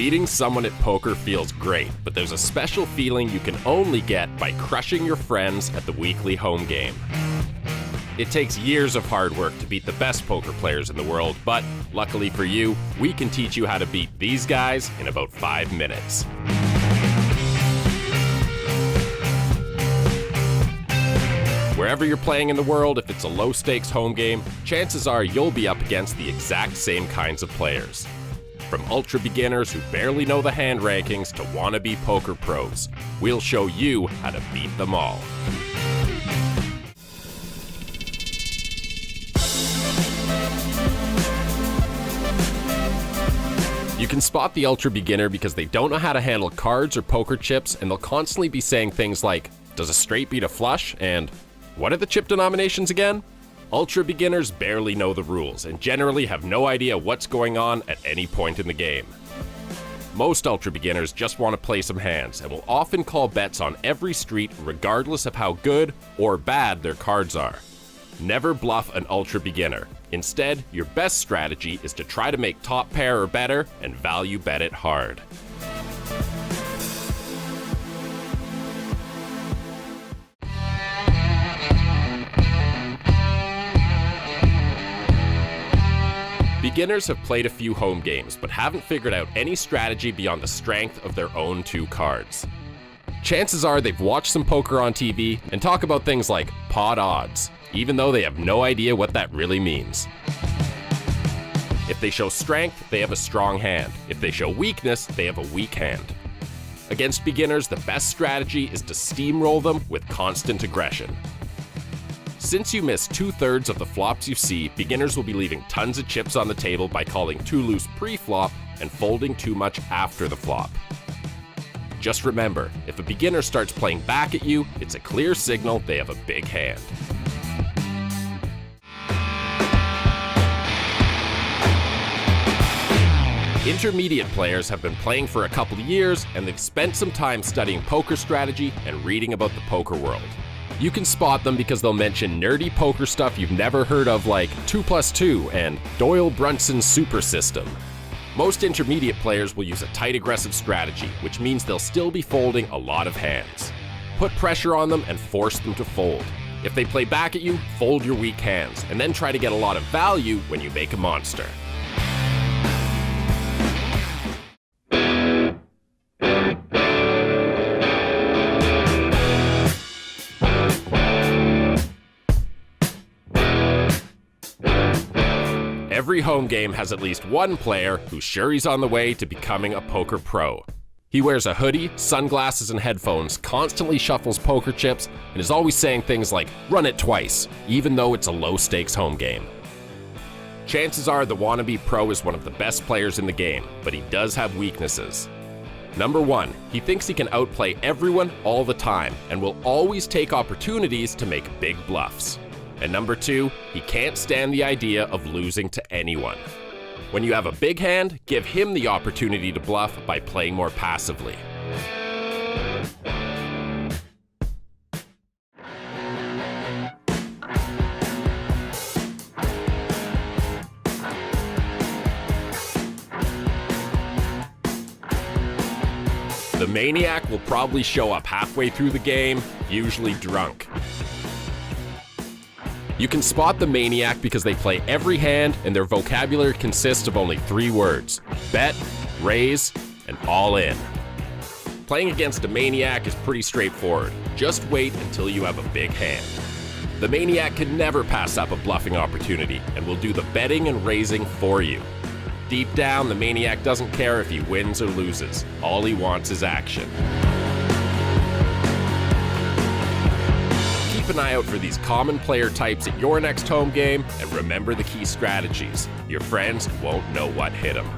Beating someone at poker feels great, but there's a special feeling you can only get by crushing your friends at the weekly home game. It takes years of hard work to beat the best poker players in the world, but luckily for you, we can teach you how to beat these guys in about 5 minutes. Wherever you're playing in the world, if it's a low-stakes home game, chances are you'll be up against the exact same kinds of players. From ultra beginners who barely know the hand rankings to wannabe poker pros, we'll show you how to beat them all. You can spot the ultra beginner because they don't know how to handle cards or poker chips, and they'll constantly be saying things like, "Does a straight beat a flush?" and "What are the chip denominations again?" Ultra beginners barely know the rules and generally have no idea what's going on at any point in the game. Most ultra beginners just want to play some hands and will often call bets on every street regardless of how good or bad their cards are. Never bluff an ultra beginner. Instead, your best strategy is to try to make top pair or better and value bet it hard. Beginners have played a few home games, but haven't figured out any strategy beyond the strength of their own 2 cards. Chances are they've watched some poker on TV and talk about things like pot odds, even though they have no idea what that really means. If they show strength, they have a strong hand. If they show weakness, they have a weak hand. Against beginners, the best strategy is to steamroll them with constant aggression. Since you miss 2/3 of the flops you see, beginners will be leaving tons of chips on the table by calling too loose pre-flop and folding too much after the flop. Just remember, if a beginner starts playing back at you, it's a clear signal they have a big hand. Intermediate players have been playing for a couple of years, and they've spent some time studying poker strategy and reading about the poker world. You can spot them because they'll mention nerdy poker stuff you've never heard of, like 2+2 and Doyle Brunson's super system. Most intermediate players will use a tight aggressive strategy, which means they'll still be folding a lot of hands. Put pressure on them and force them to fold. If they play back at you, fold your weak hands, and then try to get a lot of value when you make a monster. Every home game has at least one player who's sure he's on the way to becoming a poker pro. He wears a hoodie, sunglasses, and headphones, constantly shuffles poker chips, and is always saying things like, "Run it twice," even though it's a low-stakes home game. Chances are the wannabe pro is one of the best players in the game, but he does have weaknesses. Number 1, he thinks he can outplay everyone all the time, and will always take opportunities to make big bluffs. And number 2, he can't stand the idea of losing to anyone. When you have a big hand, give him the opportunity to bluff by playing more passively. The maniac will probably show up halfway through the game, usually drunk. You can spot the maniac because they play every hand and their vocabulary consists of only 3 words: bet, raise, and all in. Playing against a maniac is pretty straightforward. Just wait until you have a big hand. The maniac can never pass up a bluffing opportunity and will do the betting and raising for you. Deep down, the maniac doesn't care if he wins or loses. All he wants is action. Keep an eye out for these common player types at your next home game, and remember the key strategies. Your friends won't know what hit them.